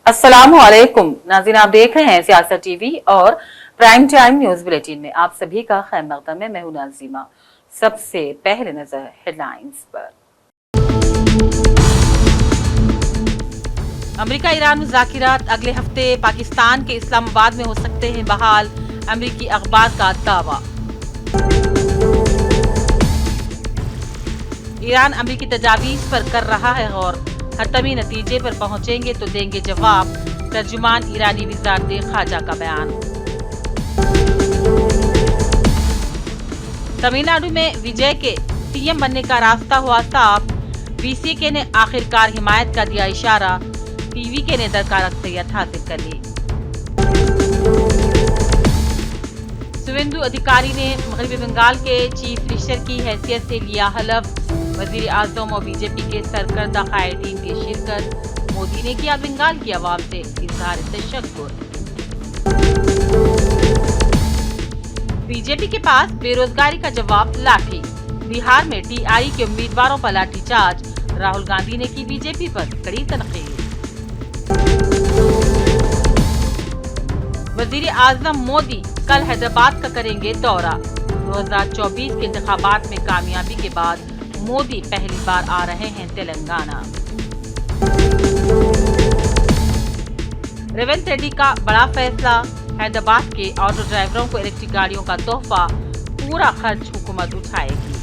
अस्सलामुअलैकुम नाज़रीन, आप देख रहे हैं सियासत टीवी और प्राइम टाइम न्यूज बुलेटिन में आप सभी का खैर मकदम है। मैं हूं नाज़िमा। सबसे पहले नजर हेडलाइंस पर। अमेरिका ईरान मुज़ाकिरात अगले हफ्ते पाकिस्तान के इस्लामाबाद में हो सकते हैं बहाल, अमेरिकी अखबार का दावा। ईरान अमेरिकी तजावीज़ पर कर रहा है गौर, हतमी नतीजे पर पहुंचेंगे तो देंगे जवाब, तर्जुमान ईरानी वज़ारत ख़ारजा का बयान। तमिलनाडु में विजय के सीएम बनने का रास्ता हुआ साफ, वीसीके ने आखिरकार हिमायत का दिया इशारा, पीवीके ने दरकार अक्सरियत हासिल कर ली। शुवेंदु अधिकारी ने मगरबी बंगाल के चीफ मिनिस्टर की हैसियत से लिया हलफ, वजीर आजम और बीजेपी के सरकर्दा कायदीन की शिरकत, मोदी ने किया बंगाल की आवाम से इजहार तशक्कुर। बीजेपी के पास बेरोजगारी का जवाब लाठी, बिहार में टीआई के उम्मीदवारों पर लाठीचार्ज, राहुल गांधी ने की बीजेपी पर कड़ी तनकीद। वजीर आजम मोदी कल हैदराबाद का करेंगे दौरा, 2024 के इंतखाबात में कामयाबी के बाद मोदी पहली बार आ रहे हैं तेलंगाना। रेवंत रेड्डी का बड़ा फैसला, हैदराबाद के ऑटो ड्राइवरों को इलेक्ट्रिक गाड़ियों का तोहफा, पूरा खर्च हुकूमत उठाएगी।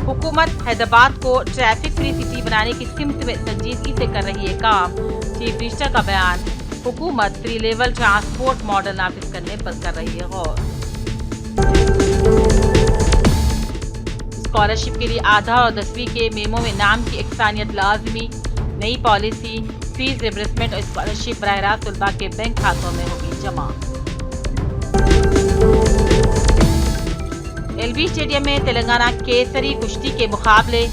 हुकूमत हैदराबाद को ट्रैफिक फ्री सिटी बनाने की सिमत में संजीदगी से कर रही है काम, चीफ मिनिस्टर का बयान, हुकूमत 3 लेवल ट्रांसपोर्ट मॉडल नाफिज करने पर कर रही है गौर। स्कॉलरशिप के लिए आधा और 10वीं के मेमो में नाम की इकसानियत लाजमी, नई पॉलिसी, फीस रिबर्समेंट और स्कॉलरशिप बराह रास्त तलबा के बैंक खातों में होगी जमा। एलबी स्टेडियम में तेलंगाना केसरी कुश्ती के मुकाबले,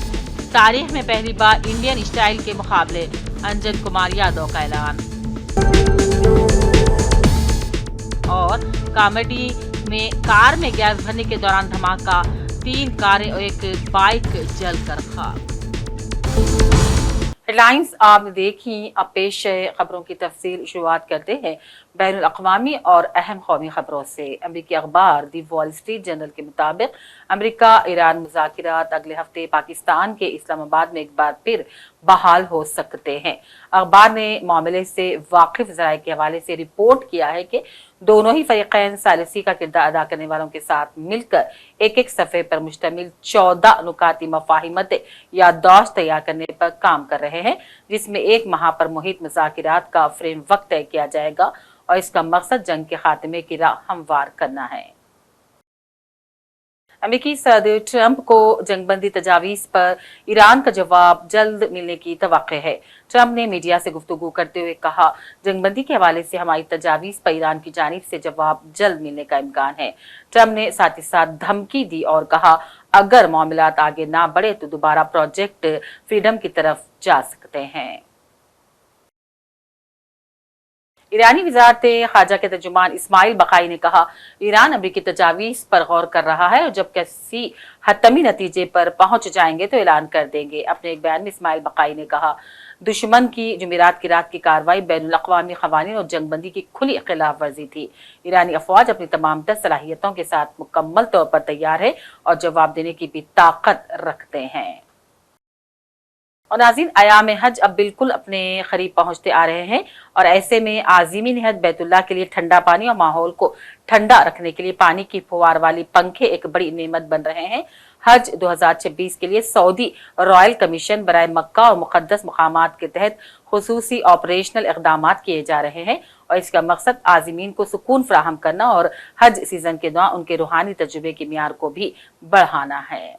तारीख में पहली बार इंडियन स्टाइल के मुकाबले, अंजन कुमार यादव का ऐलान। और कॉमेडी में कार में गैस भरने के दौरान धमाका, 3 कारें और एक बाइक जलकर खाक। हेडलाइंस आपने देखी, अब पेश है खबरों की तफसील। शुरुआत करते हैं बैनुल अक़वामी और अहम कौमी खबरों से। अमरीकी अखबार दी वॉल स्ट्रीट जर्नल के मुताबिक अमरीका ईरान मुज़ाकिरात अगले हफ्ते पाकिस्तान के इस्लामाबाद में एक बार फिर बहाल हो सकते हैं। अखबार ने मामले से वाकिफ ज़राए के हवाले से रिपोर्ट किया है कि दोनों ही फरीक़ैन सालिसी का किरदार अदा करने वालों के साथ मिलकर एक एक सफ़े पर मुश्तमिल 14 नुकाती मफ़ाहिमत याददाश्त तैयार करने पर काम कर रहे हैं, जिसमें 1 माह पर मुहित मुज़ाकिरात का फ्रेमवर्क तय किया जाएगा और इसका मकसद जंग के खात्मे की राह हमवार करना है। अमेरिकी सदर ट्रंप को जंगबंदी तजावीज़ पर ईरान का जवाब जल्द मिलने की तवक्को है। ट्रंप ने मीडिया से गुफ्तगू करते हुए कहा, जंगबंदी के हवाले से हमारी तजावीज़ पर ईरान की जानिब से जवाब जल्द मिलने का इम्कान है। ट्रंप ने साथ ही साथ धमकी दी और कहा, अगर मामलात आगे ना बढ़े तो दोबारा प्रोजेक्ट फ्रीडम की तरफ जा सकते हैं। ईरानी वज़ारत ख़ारजा के तर्जुमान इस्माइल बक़ाई ने कहा, ईरान अमरीकी तजावीज़ पर गौर कर रहा है और जब किसी हतमी नतीजे पर पहुंच जाएंगे तो ऐलान कर देंगे। अपने एक बयान में इस्माइल बक़ाई ने कहा, दुश्मन की जुमेरात की रात की कार्रवाई बैनुल अक़वामी क़वानीन और जंगबंदी की खुली खिलाफ वर्जी थी। ईरानी अफ़वाज अपनी तमाम सलाहियतों के साथ मुकम्मल तौर पर तैयार है और जवाब देने की भी ताकत रखते हैं। और नाज़रीन, अयाम हज अब बिल्कुल अपने करीब पहुंचते आ रहे हैं और ऐसे में आज़मीन हज बैतुल्लाह के लिए ठंडा पानी और माहौल को ठंडा रखने के लिए पानी की फुहार वाली पंखे एक बड़ी नेमत बन रहे हैं। हज 2026 के लिए सऊदी रॉयल कमीशन बराए मक्का और मुक़द्दस मकामात के तहत खुसूसी ऑपरेशनल इक़दामात किए जा रहे हैं और इसका मकसद आज़मीन को सुकून फराहम करना और हज सीजन के दौरान उनके रूहानी तजुर्बे की मियार को भी बढ़ाना है।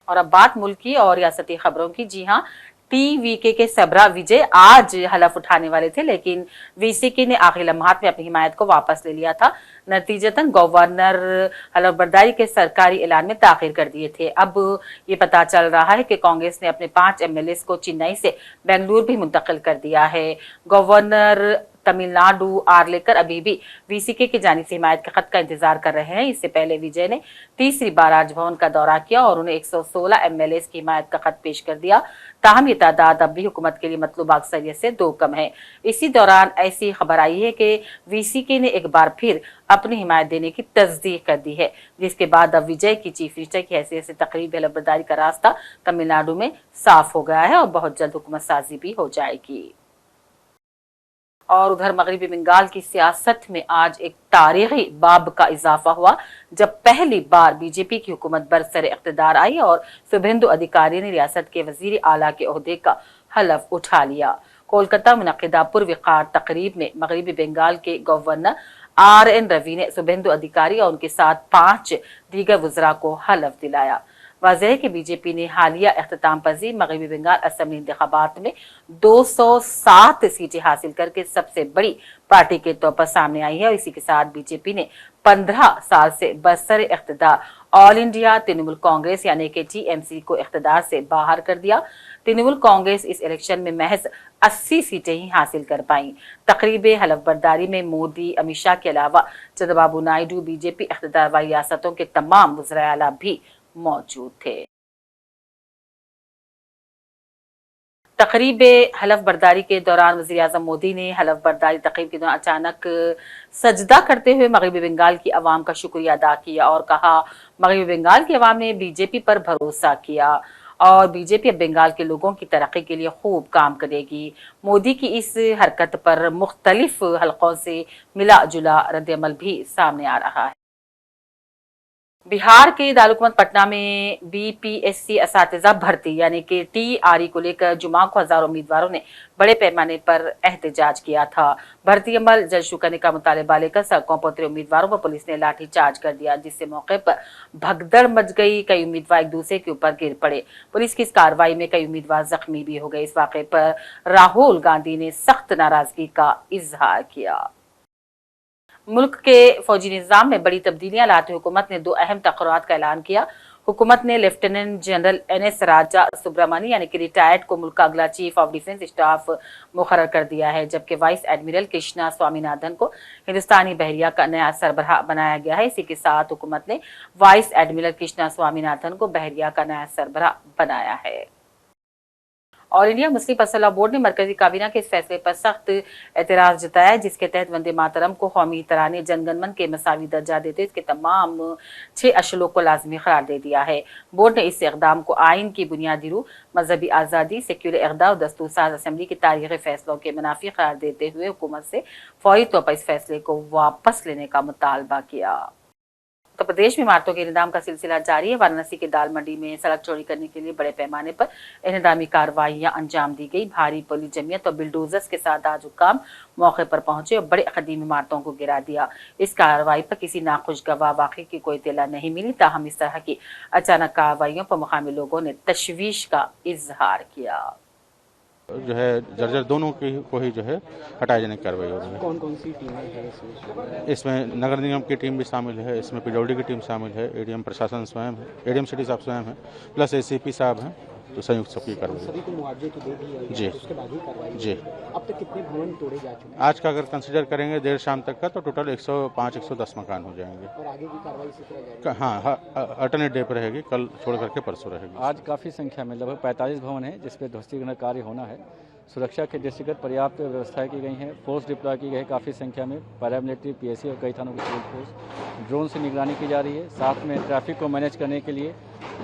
और अब बात मुल्की और रियासती खबरों की। जी हाँ, टीवीके के सबरा विजय आज हलफ उठाने वाले थे, लेकिन वीसीके ने आखिरी लम्हात में अपनी हिमायत को वापस ले लिया था। नतीजतन गवर्नर हलफ बर्दारी के सरकारी ऐलान में ताखिर कर दिए थे। अब ये पता चल रहा है कि कांग्रेस ने अपने 5 MLAs को चेन्नई से बेंगलुरु भी मुंतकिल कर दिया है। गवर्नर तमिल नाडु आर लेकर अभी भी वीसीके की जानिब से हिमायत के खत का इंतजार कर रहे हैं। इससे पहले विजय ने तीसरी बार राजभवन का दौरा किया और उन्हें 116 एमएलए की हिमायत का खत पेश कर दिया। ताहम ये तादाद अब भी हुकूमत के लिए मतलूबा अक्सरियत से 2 कम है। इसी दौरान ऐसी खबर आई है कि वीसीके ने एक बार फिर अपनी हिमायत देने की तस्दीक कर दी है, जिसके बाद अब विजय की चीफ मिनिस्टर की हैसियत से तकरीब हलफबर्दारी का रास्ता तमिलनाडु में साफ हो गया है और बहुत जल्द हुकूमत साजी भी हो जाएगी। और उधर मगरबी बंगाल की सियासत में आज एक तारीखी बाब का इजाफा हुआ, जब पहली बार बीजेपी की हुकूमत बरसर इख्तिदार आई और शुभेंदु अधिकारी ने रियासत के वजीर आला के ओहदे का हलफ उठा लिया। कोलकाता मुनक्किदा पुरवकार तकरीब में मगरबी बंगाल के गवर्नर RN रवि ने शुभेंदु अधिकारी और उनके साथ 5 दीगर वज़रा को हलफ दिलाया। वाज़ेह है कि बीजेपी ने हालिया इख्तिताम पजीर मगरबी बंगाल असेंबली इंतखाबात में 207 सीटें हासिल करके सबसे बड़ी पार्टी के तौर पर सामने आई है और इसी के साथ बीजेपी ने 15 साल से बरसर इख्तिदार ऑल इंडिया तृणमूल कांग्रेस यानी कि TMC को इख्तिदार से बाहर कर दिया। तृणमूल कांग्रेस इस इलेक्शन में महज 80 सीटें ही हासिल कर पाई। तकरीब हलफबर्दारी में मोदी, अमित शाह के अलावा चंद्रबाबू नायडू, बीजेपी इख्तिदार वाली रियासतों के तमाम वज़राए आला भी मौजूद थे। तकरीब हलफबर्दारी के दौरान वज़ीर आज़म मोदी ने हलफबर्दारी तकरीब के दौरान अचानक सजदा करते हुए मगरबी बंगाल की आवाम का शुक्रिया अदा किया और कहा, मगरबी बंगाल की आवाम ने बीजेपी पर भरोसा किया और बीजेपी अब बंगाल के लोगों की तरक्की के लिए खूब काम करेगी। मोदी की इस हरकत पर मुख्तलिफ हलकों से मिला जुला रद्दअमल भी सामने आ रहा है। बिहार के दारुल पटना में BPSC असातिज़ा भर्ती यानी कि TRE को लेकर जुमा को हजारों उम्मीदवारों ने बड़े पैमाने पर एहतजाज किया था। भर्ती अमल जल्द शुरू करने का मुतालबा लेकर सड़कों पर उतरे उम्मीदवारों पर पुलिस ने लाठीचार्ज कर दिया, जिससे मौके पर भगदड़ मच गई। कई उम्मीदवार एक दूसरे के ऊपर गिर पड़े। पुलिस की इस कार्रवाई में कई उम्मीदवार जख्मी भी हो गए। इस वाक़े पर राहुल गांधी ने सख्त नाराजगी का इजहार किया। मुल्क के फौजी निज़ाम में बड़ी तब्दीलियां लाते हुकूमत ने 2 अहम तक़र्रारात का ऐलान किया। हुकूमत ने लेफ्टिनेंट जनरल NS राजा सुब्रमणी यानी कि रिटायर्ड को मुल्क का अगला चीफ ऑफ डिफेंस स्टाफ मुकर्रर कर दिया है, जबकि वाइस एडमिरल कृष्णा स्वामीनाथन को हिंदुस्तानी बहरिया का नया सरबराह बनाया गया है। इसी के साथ हुकूमत ने वाइस एडमिरल कृष्णा स्वामीनाथन को बहरिया का नया सरबराह बनाया है। All India Muslim personal law board ने मरकजी काबीना के इस फैसले पर सख्त एतराज जताया, जिसके तहत वंदे मातरम को कौमी तराने जनगणमन के मसावी दर्जा देते इसके तमाम 6 अशलों को लाजमी करार दे दिया है। बोर्ड ने इस इक़दाम को आइन की बुनियादी रूह, मजहबी आज़ादी, सेक्युलर इक़दार और दस्तूर साज असम्बली की तारीख़ी फैसलों के मुनाफी करार देते हुए हुकूमत से फौरी तौर पर इस फैसले को वापस लेने का मुतालबा किया। उत्तर प्रदेश में इमारतों के इंहदाम का सिलसिला जारी है। वाराणसी के दाल मंडी में सड़क चौड़ी करने के लिए बड़े पैमाने पर इंहदामी कार्रवाइयां अंजाम दी गई। भारी पुलिस जमीयत और बिल्डोजर्स के साथ आज हुक्काम मौके पर पहुंचे और बड़े कदीम इमारतों को गिरा दिया। इस कार्रवाई पर किसी नाखुशगवार वाक़े की कोई इत्तला नहीं मिली, ताहम इस तरह की अचानक कार्रवाइयों पर मुकामी लोगों ने तशवीश का इजहार किया। जो है जर्जर दोनों को ही जो है हटाए जाने की कार्रवाई हो रही है। कौन कौन सी टीमें हैं इसमें नगर निगम की टीम भी शामिल है, इसमें PWD की टीम शामिल है, ADM प्रशासन स्वयं है, ADM सिटी साहब स्वयं है, प्लस ACP साहब हैं, तो संयुक्त सबकी कार्रवाई। सभी को मुआवजे तो दे दिया जी, उसके बाद ही कार्रवाई जी। अब तक कितने भवन तोड़े जा चुके हैं आज का अगर कंसिडर करेंगे देर शाम तक का, तो टोटल 105-110 मकान हो जाएंगे। और आगे की कार्रवाई इसी तरह जारी हाँ, अल्टरनेट डे पर रहेगी, कल छोड़ करके परसों रहेगी। आज काफ़ी संख्या में लगभग 45 भवन है जिस पर ध्वस्तीकरण कार्य होना है। सुरक्षा के दृष्टिगत पर्याप्त व्यवस्थाएं की गई हैं, फोर्स डिप्लॉय की गई है काफ़ी संख्या में, पैरामिलिट्री, PSC और कई थानों की सिविल फोर्स, ड्रोन से निगरानी की जा रही है। साथ में ट्रैफिक को मैनेज करने के लिए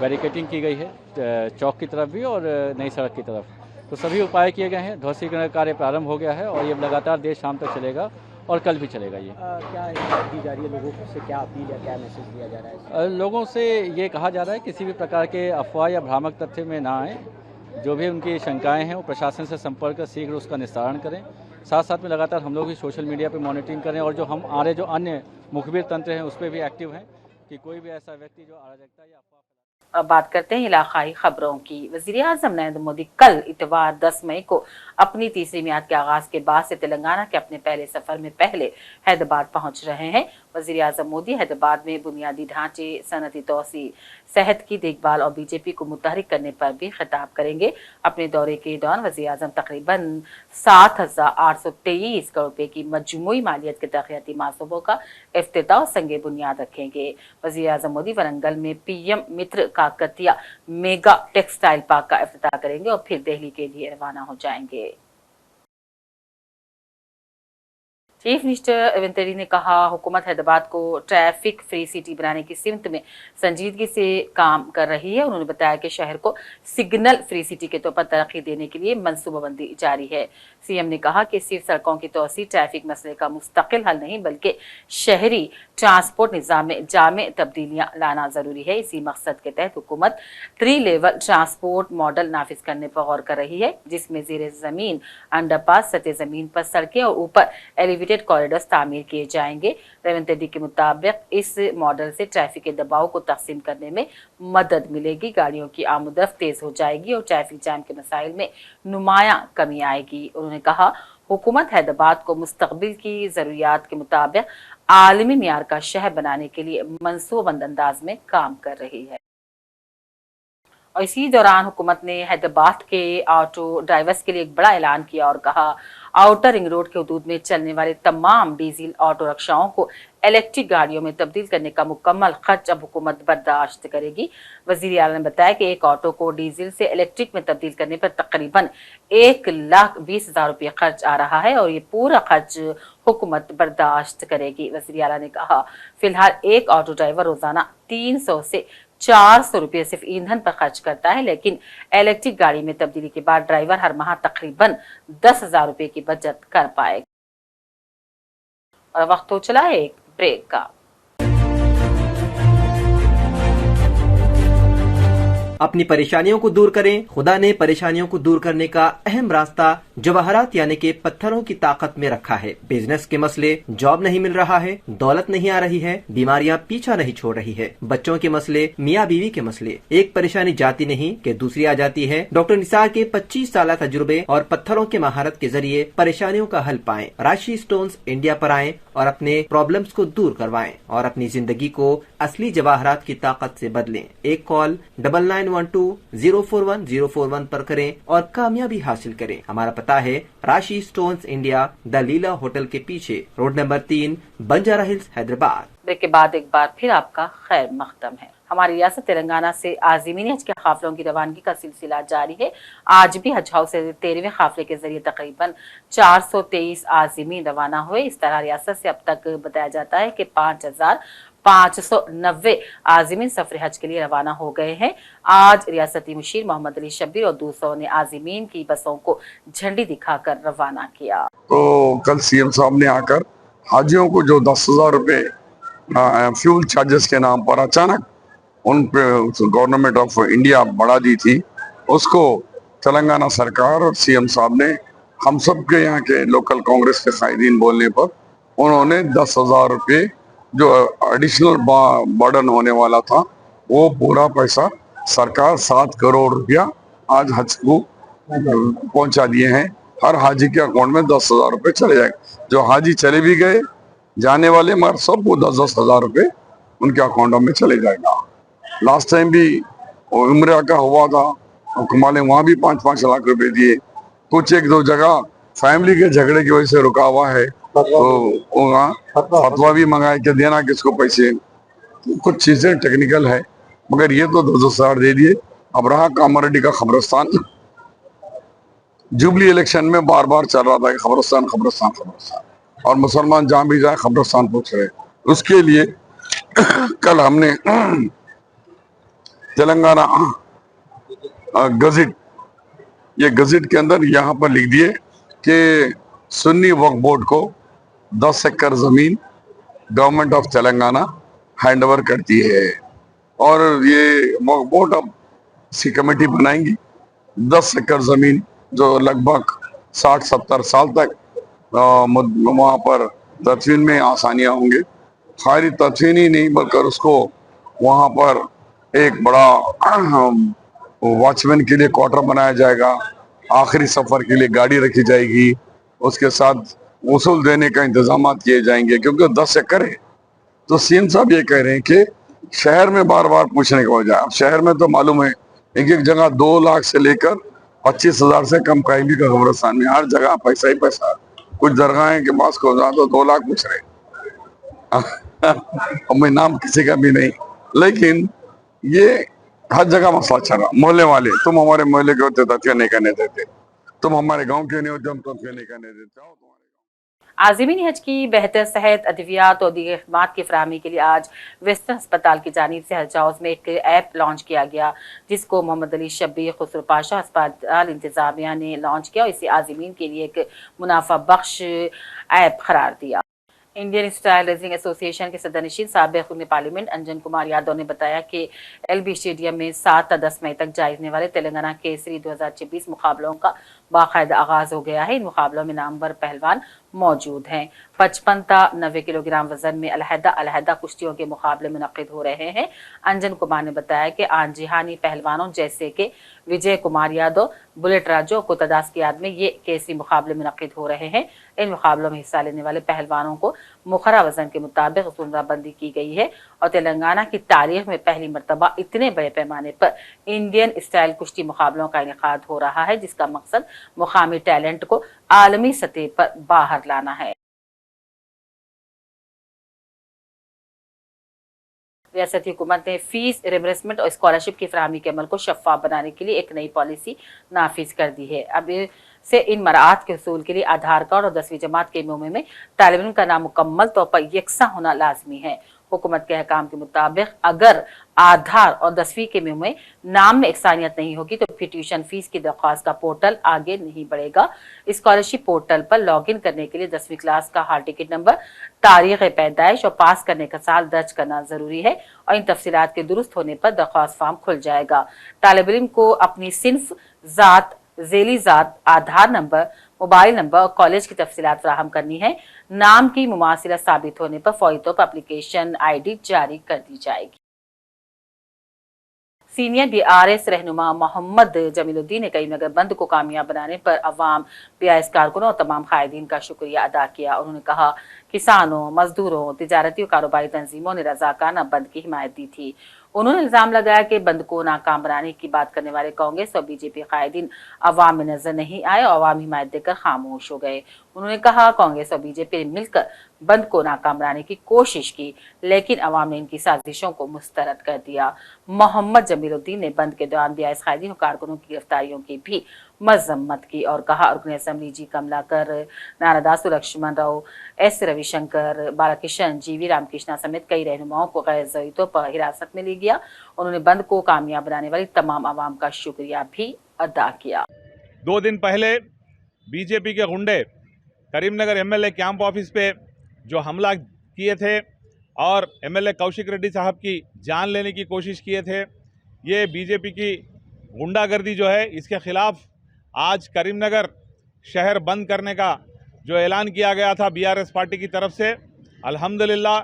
बैरिकेटिंग की गई है चौक की तरफ भी और नई सड़क की तरफ, तो सभी उपाय किए गए हैं। ध्वस्तीकरण कार्य प्रारंभ हो गया है और ये लगातार देर शाम तक चलेगा और कल भी चलेगा। ये क्या हिदायत दी जा रही है लोगों से, क्या अपील है, क्या मैसेज दिया जा रहा है? लोगों से ये कहा जा रहा है किसी भी प्रकार के अफवाह या भ्रामक तथ्य में ना आए, जो भी उनकी शंकाएं हैं वो प्रशासन से संपर्क कर शीघ्र उसका निस्तारण करें। साथ साथ में लगातार हम लोग भी सोशल मीडिया पे मॉनिटरिंग करें और जो हम जो अन्य मुखबिर तंत्र हैं उस पर भी एक्टिव हैं कि कोई भी ऐसा व्यक्ति जो अराजकता या अफवाह। अब बात करते हैं इलाकाई खबरों की। वज़ीर आज़म नरेंद्र मोदी कल इतवार 10 मई को अपनी तीसरी मियाद के आगाज के बाद से तेलंगाना के अपने पहले सफर में पहले हैदराबाद पहुंच रहे हैं। वज़ीर आज़म मोदी हैदराबाद में बुनियादी ढांचे, सनअती तोसी, सेहत की देखभाल और बीजेपी को मुतहरिक करने पर भी खिताब करेंगे। अपने दौरे के दौरान वज़ीर आज़म तकरीबन 7,823 करोड़ रुपए की मजमूई मालियत के तरक्याती मंसूबों का इफ्तिताह और संगे बुनियाद रखेंगे। वज़ीर आज़म मोदी वरंगल में पीएम मित्र काकतिया मेगा टेक्सटाइल पार्क का इफ्तिताह करेंगे और फिर दिल्ली के लिए रवाना हो जाएंगे। चीफ मिनिस्टर रेवंत रेड्डी ने कहा, हुकूमत हैदराबाद को ट्रैफिक फ्री सिटी बनाने की सिमत में संजीदगी से काम कर रही है। उन्होंने बताया कि शहर को सिग्नल फ्री सिटी के तौर पर तरक्की देने के लिए मनसूबाबंदी जारी है। सीएम ने कहा कि सिर्फ सड़कों की तोसी ट्रैफिक मसले का मुस्तकिल हल नहीं बल्कि शहरी ट्रांसपोर्ट निज़ाम में जामे तब्दीलियां लाना जरूरी है। इसी मकसद के तहत हुकूमत 3 लेवल ट्रांसपोर्ट मॉडल नाफिज करने पर गौर कर रही है, जिसमें ज़ेरे ज़मीन अंडरपास, सतह ज़मीन पर सड़कें और ऊपर एलिवेटेड कॉरिडोर्स तामीर किए जाएंगे। रेवंत रेड्डी के मुताबिक इस मॉडल से ट्रैफिक के दबाव को तकसीम करने में मदद मिलेगी, गाड़ियों की आमदरफ्त तेज हो जाएगी और ट्रैफिक जाम के मसाइल में नुमायां कमी आएगी। उन्होंने कहा, हुकूमत हैदराबाद को मुस्तकबिल की ज़रूरियात के मुताबिक आलमी मियार का शहर बनाने के लिए मनसूबाबंद अंदाज में काम कर रही है। और इसी दौरान हुकूमत ने हैदराबाद के ऑटो ड्राइवर्स के लिए एक बड़ा ऐलान किया और कहा, आउटर रिंग रोड के हदूद में चलने वाले तमाम डीजल ऑटो रिक्शाओं को इलेक्ट्रिक गाड़ियों में तब्दील करने का मुकम्मल खर्च अब हुकूमत बर्दाश्त करेगी। वज़ीर आला ने बताया कि एक ऑटो को डीजल से इलेक्ट्रिक में तब्दील करने पर तकरीबन 1,20,000 रुपये खर्च आ रहा है और ये पूरा खर्च हुकूमत बर्दाश्त करेगी। वज़ीर आला ने कहा, फिलहाल एक ऑटो ड्राइवर रोजाना 300 से 400 रुपये सिर्फ ईंधन पर खर्च करता है, लेकिन इलेक्ट्रिक गाड़ी में तब्दीली के बाद ड्राइवर हर माह तकरीबन 10,000 रुपये की बचत कर पाएगा। और वक्त हो चला है एक ब्रेक का। अपनी परेशानियों को दूर करें। खुदा ने परेशानियों को दूर करने का अहम रास्ता जवाहरात यानी कि पत्थरों की ताकत में रखा है। बिजनेस के मसले, जॉब नहीं मिल रहा है, दौलत नहीं आ रही है, बीमारियां पीछा नहीं छोड़ रही है, बच्चों के मसले, मियाँ बीवी के मसले, एक परेशानी जाती नहीं कि दूसरी आ जाती है। डॉक्टर निसार के 25 साल तजुर्बे और पत्थरों के महारत के जरिए परेशानियों का हल पाएं। राशि स्टोन्स इंडिया पर आएं और अपने प्रॉब्लम्स को दूर करवाएं और अपनी जिंदगी को असली जवाहरात की ताकत से बदलें। एक कॉल 9912-041-041 पर करें और कामयाबी हासिल करें। हमारा पता है Rashi stones India, the Leela hotel के पीछे, road number 3, Banjara hills, Hyderabad. Break के बाद एक बार फिर आपका खैर मकदम है। हमारी रियासत तेलंगाना से आज़मीन हज के काफिलों की रवानगी का सिलसिला जारी है। आज भी हज हाउस से 13वें काफिले के जरिए तकरीबन 423 आज़मीन रवाना हुए। इस तरह रियासत से अब तक बताया जाता है कि 5,590 आज़मीन सफर हज के लिए रवाना हो गए हैं। आज रियासती मुशीर मोहम्मद अली शब्बीर और दूसरों ने आज़मीन की बसों को झंडी दिखाकर रवाना किया। तो कल सीएम साहब ने आकर हाजियों को जो 10,000 रुपए फ्यूल चार्जेस के नाम पर अचानक उन पे गवर्नमेंट ऑफ इंडिया बढ़ा दी थी, उसको तेलंगाना सरकार और सीएम साहब ने हम सब के यहाँ के लोकल कांग्रेस के कायदीन बोलने पर उन्होंने 10,000 रुपये जो एडिशनल बर्डन होने वाला था वो पूरा पैसा सरकार 7 करोड़ रुपया आज हज को पहुंचा दिए हैं। हर हाजी के अकाउंट में 10,000 रुपये चले जाएंगे। जो हाजी चले भी गए जाने वाले मगर सबको 10,000 रुपये उनके अकाउंटों में चले जाएगा। लास्ट टाइम भी उम्र का हुआ था, हुक्मा ने वहाँ भी 5-5 लाख रुपए दिए। कुछ 1-2 जगह फैमिली के झगड़े की वजह से रुका हुआ है, तो वहाँ फतवा भी मंगाए कि देना किसको पैसे। कुछ चीजें टेक्निकल है मगर ये तो 10,000 दे दिए। अब रहा कामारेड्डी का खबरस्तान, जुबली इलेक्शन में बार बार चल रहा था कि खबरस्तान खबरस्तान खबरस्तान, और मुसलमान जहाँ भी जाए खबरस्तान पूछ रहे। उसके लिए कल हमने तेलंगाना गजट, ये गजट के अंदर यहाँ पर लिख दिए कि सुन्नी वक्फ बोर्ड को 10 एकड़ जमीन government of Telangana hand over करती है और ये वक्फ बोर्ड अब सी कमेटी बनाएंगी। 10 एकड़ जमीन जो लगभग 60-70 साल तक वहाँ पर तदफीन में आसानियाँ होंगे। खाली तदफीन ही नहीं बल्कि उसको वहाँ पर एक बड़ा वॉचमैन के लिए क्वार्टर बनाया जाएगा, आखिरी सफर के लिए गाड़ी रखी जाएगी, उसके साथ वसूल देने का इंतजाम किए जाएंगे क्योंकि 10 एकड़ है। तो सीएम साहब ये कह रहे हैं कि शहर में बार बार पूछने के बजाय, शहर में तो मालूम है एक एक जगह 2 लाख से लेकर 25,000 से कम कहीं भी का कब्रिस्तान में हर जगह पैसा ही पैसा। कुछ दरगाहें के पास को तो 2 लाख पूछ रहे और मैं नाम किसी का भी नहीं, लेकिन ये हर जगह मसला चल रहा। मोहल्ले वाले, तुम हमारे मोहल्ले के होते तथ्य नहीं करने देते, तुम हमारे गांव के नहीं होते, हम तथ्य नहीं करने देते। आओ तुम्हारे आज़मीन हज की बेहतर सेहत, अद्वियात और दीगर खदमात की फराहमी के लिए आज वेस्टर्न अस्पताल की जानिब से हज हाउस में एक ऐप लॉन्च किया गया, जिसको मोहम्मद अली शब्बीर खुसरो पाशा अस्पताल इंतजामिया ने लॉन्च किया और इसे आज़मीन के लिए एक मुनाफा बख्श ऐप करार दिया। इंडियन स्टाइल रेसलिंग एसोसिएशन के सदरनशीन साबिक रुकन पार्लियामेंट अंजन कुमार यादव ने बताया कि एलबी स्टेडियम में 7 ta 10 मई तक जायजने वाले तेलंगाना केसरी 2026 मुकाबलों का बाकायदा आगाज हो गया है। इन मुकाबलों में नामवर पहलवान मौजूद हैं। 55 ta 90 किलोग्राम वजन में अलहदा कुश्तियों के मुकाबले मुनक्किद हो रहे हैं। अंजन कुमार ने बताया कि आन जिहानी पहलवानों जैसे कि विजय कुमार यादव, बुलेट राजू को तदास की याद में ये केसरी मुकाबले मुनक्किद हो रहे हैं। इन मुकाबलों में हिस्सा लेने वाले पहलवानों को मुखरा वजन के मुताबिक जुमराबंदी की गई है और तेलंगाना की तारीख में पहली मरतबा इतने बड़े पैमाने पर इंडियन स्टाइल कुश्ती मुकाबलों का इनेकाद हो रहा है, जिसका मकसद मुकामी टैलेंट को आलमी सतह पर बाहर लाना है। रियासती हुकूमत ने फीस रिम्बर्समेंट और स्कॉलरशिप की फराहमी के अमल को शफ़ाफ बनाने के लिए एक नई पॉलिसी नाफिज कर दी है। अब से इन मराहत के हसूल के लिए आधार कार्ड और 10वीं जमात के मुहिम में तालिब इल्म का नाम मुकम्मल तौर पर यकसा होना लाजमी है। हुकूमत के अहकाम के मुताबिक अगर आधार और 10वीं के मुहिम में नाम में एकसानियत नहीं होगी तो फिर ट्यूशन फीस की दरख्वास्त का पोर्टल आगे नहीं बढ़ेगा। स्कॉलरशिप पोर्टल पर लॉगिन करने के लिए 10वीं क्लास का हाल टिकट नंबर, तारीख पैदाइश और पास करने का साल दर्ज करना जरूरी है और इन तफसीलात के दुरुस्त होने पर दरख्वास्त फॉर्म खुल जाएगा। तालिब इल्म को अपनी सिन्फ, जात, ज़ेली जात, आधार नंबर, मोबाइल नंबर और कॉलेज की तफसीलात फराहम करनी है। नाम की मुमासिला साबित होने पर फौरी तौर पर एप्लीकेशन ID जारी कर दी जाएगी। सीनियर BRS रहनुमा मोहम्मद जमीलुद्दीन ने करीमनगर बंद को कामयाब बनाने पर अवाम, BRS कारकुनों और तमाम कायदीन का शुक्रिया अदा किया। उन्होंने कहा, किसानों, मजदूरों, तिजारती और कारोबारी तंजीमों ने रजाकाना बंद की हिमायत दी थी। उन्होंने इल्जाम लगाया कि बंद को नाकाम बनाने की बात करने वाले कांग्रेस और BJP कायदीन अवाम में नजर नहीं आए और अवाम हिमायत देकर खामोश हो गए। उन्होंने कहा, कांग्रेस और BJP ने मिलकर बंद को नाकाम बनाने की कोशिश की, लेकिन अवाम ने इनकी साजिशों को मुस्तरद कर दिया। मोहम्मद जमीलुद्दीन ने बंद के दौरान BRS कायदीन और कारकुनों की गिरफ्तारियों की भी मजम्मत की और कहा, रुकन असेंबली जी कमलाकर, नारादास लक्ष्मण राव, S रविशंकर, बालाकृष्ण, GV रामकृष्णा समेत कई रहनुमाओं को गैर ज़रूरी तौर पर हिरासत में ले गया। उन्होंने बंद को कामयाब बनाने वाली तमाम अवाम का शुक्रिया भी अदा किया। 2 दिन पहले BJP के गुंडे करीमनगर MLA कैंप ऑफिस पे जो हमला किए थे और MLA कौशिक रेड्डी साहब की जान लेने की कोशिश किए थे, ये BJP की गुंडागर्दी जो है, इसके खिलाफ आज करीमनगर शहर बंद करने का जो ऐलान किया गया था BRS पार्टी की तरफ से, अल्हम्दुलिल्लाह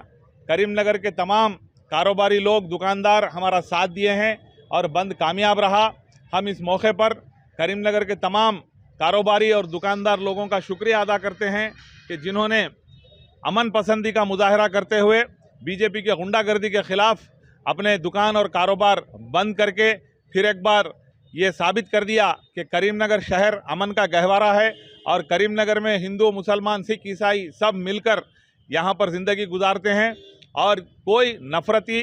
करीमनगर के तमाम कारोबारी लोग, दुकानदार हमारा साथ दिए हैं और बंद कामयाब रहा। हम इस मौके पर करीमनगर के तमाम कारोबारी और दुकानदार लोगों का शुक्रिया अदा करते हैं कि जिन्होंने अमन पसंदी का मुजाहरा करते हुए BJP के गुंडागर्दी के खिलाफ अपने दुकान और कारोबार बंद करके फिर एक बार ये साबित कर दिया कि करीमनगर शहर अमन का गहवारा है और करीमनगर में हिंदू, मुसलमान, सिख, ईसाई सब मिलकर यहाँ पर ज़िंदगी गुजारते हैं और कोई नफरती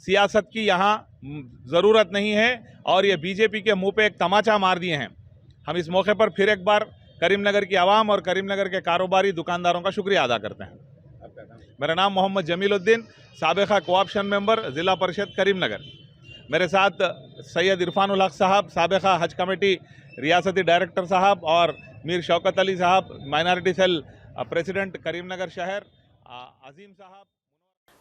सियासत की यहाँ ज़रूरत नहीं है और ये BJP के मुंह पे एक तमाचा मार दिए हैं। हम इस मौके पर फिर एक बार करीमनगर की आवाम और करीमनगर के कारोबारी दुकानदारों का शुक्रिया अदा करते हैं। मेरा नाम मोहम्मद जमीलुद्दीन, साबिक़ा कोऑप्शन मेंबर, ज़िला परिषद करीमनगर। मेरे साथ सैयद इरफानुल हक साहब, साबिक़ा हज कमेटी रियासती डायरेक्टर साहब, और मीर शौकत अली साहब, माइनॉरिटी सेल प्रेसिडेंट करीमनगर शहर, अजीम साहब।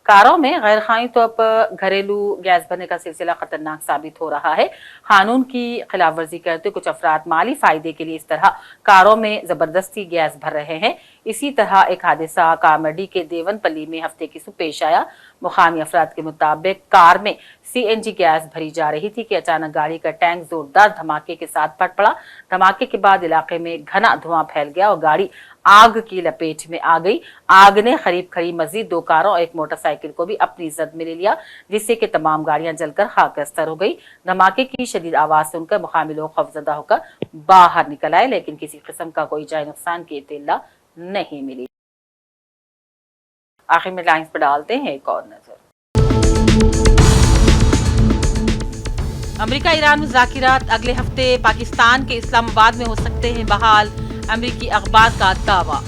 कारों में गैर कानूनी तौर पर घरेलू गैस भरने का सिलसिला खतरनाक साबित हो रहा है। कानून की खिलाफ वर्जी करते कुछ अफराद माली फायदे के लिए इस तरह कारों में जबरदस्ती गैस भर रहे हैं। इसी तरह एक हादसा कामर्डी के देवनपल्ली में हफ्ते की सुबह पेश आया। मुकामी अफराद के मुताबिक कार में CNG गैस भरी जा रही थी कि अचानक गाड़ी का टैंक जोरदार धमाके के साथ फट पड़ा। धमाके के बाद इलाके में घना धुआं फैल गया और गाड़ी आग की लपेट में आ गई। आग ने करीब खड़ी मजीद 2 कारों और एक मोटरसाइकिल को भी अपनी जद में ले लिया, जिससे कि तमाम गाड़ियां जलकर खाकस्तर हो गई। धमाके की शदीद आवाज सुनकर मुकामी लोग खौफजदा होकर बाहर निकल आए, लेकिन किसी किस्म का कोई जानी नुकसान की इत्तला नहीं मिली। आखिर में लाइन्स पर डालते हैं एक और नजर। अमेरिका ईरान मुज़ाकिरात अगले हफ्ते पाकिस्तान के इस्लामाबाद में हो सकते हैं बहाल, अमेरिकी अखबार का दावा।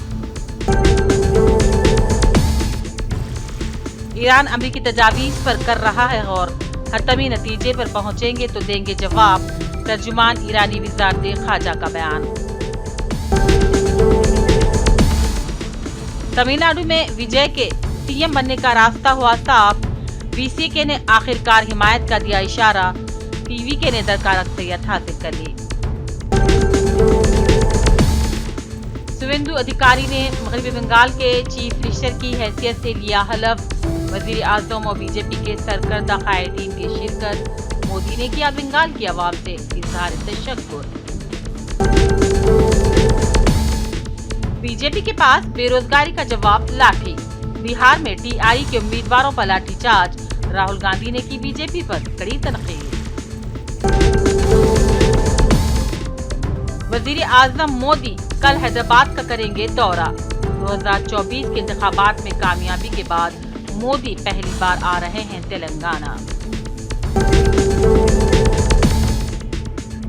ईरान अमेरिकी तजावीज़ पर कर रहा है गौर, हतमी नतीजे पर पहुंचेंगे तो देंगे जवाब, तर्जुमान ईरानी वज़ारत ख़ारजा का बयान। तमिलनाडु में विजय के पीएम बनने का रास्ता हुआ साफ, वीसीके ने आखिरकार हिमायत का दिया इशारा, पीवीके ने दरकार अक्सरियत हासिल कर ली। शुवेंदु अधिकारी ने मगरबी बंगाल के चीफ मिनिस्टर की हैसियत से लिया हलफ, वजीर आजम और बीजेपी के सरकर्दा कायदीन की शिरकत, मोदी ने किया बंगाल की आवाम से इजहार तशक्कुर। बीजेपी के पास बेरोजगारी का जवाब लाठी, बिहार में टीआई के उम्मीदवारों पर लाठीचार्ज, राहुल गांधी ने की बीजेपी पर कड़ी तनकीद। वजीर आजम मोदी कल हैदराबाद का करेंगे दौरा, 2024 के इंतखाबात में कामयाबी के बाद मोदी पहली बार आ रहे हैं तेलंगाना।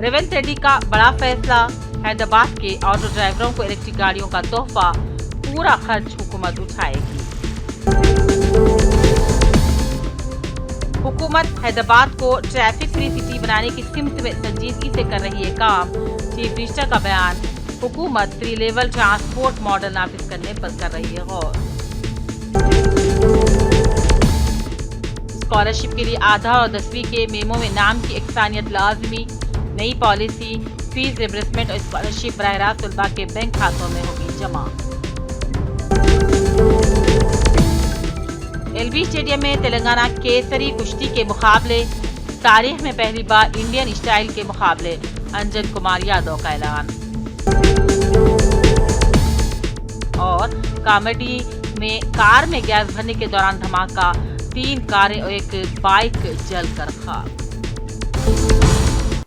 रेवंत रेड्डी का बड़ा फैसला, हैदराबाद के ऑटो ड्राइवरों को इलेक्ट्रिक गाड़ियों का तोहफा, पूरा खर्च हुकूमत उठाएगी। हुकूमत हैदराबाद को ट्रैफिक फ्री सिटी बनाने की सिमत में संजीदगी से कर रही है काम, चीफ मिनिस्टर का बयान, हुकूमत 3 लेवल ट्रांसपोर्ट मॉडल नाफिज करने पर कर रही है गौर। स्कॉलरशिप के लिए आधा और 10वीं के मेमो में नाम की इकसानियत लाजमी, नई पॉलिसी, फीस रिबर्समेंट और स्कॉलरशिप बराह रास्त तलबा के बैंक खातों में होगी जमा। एलबी स्टेडियम में तेलंगाना केसरी कुश्ती के मुकाबले, तारीख में पहली बार इंडियन स्टाइल के मुकाबले, अंजन कुमार यादव का ऐलान। और कॉमेडी में कार में गैस भरने के दौरान धमाका, 3 कारें और एक बाइक जलकर खाक।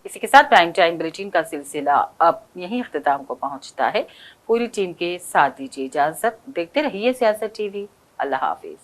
इसी के साथ प्राइम टाइम बुलेटिन का सिलसिला अब यहीं इख्तिताम को पहुंचता है। पूरी टीम के साथ दीजिए इजाजत, देखते रहिए सियासत टीवी। अल्लाह हाफिज।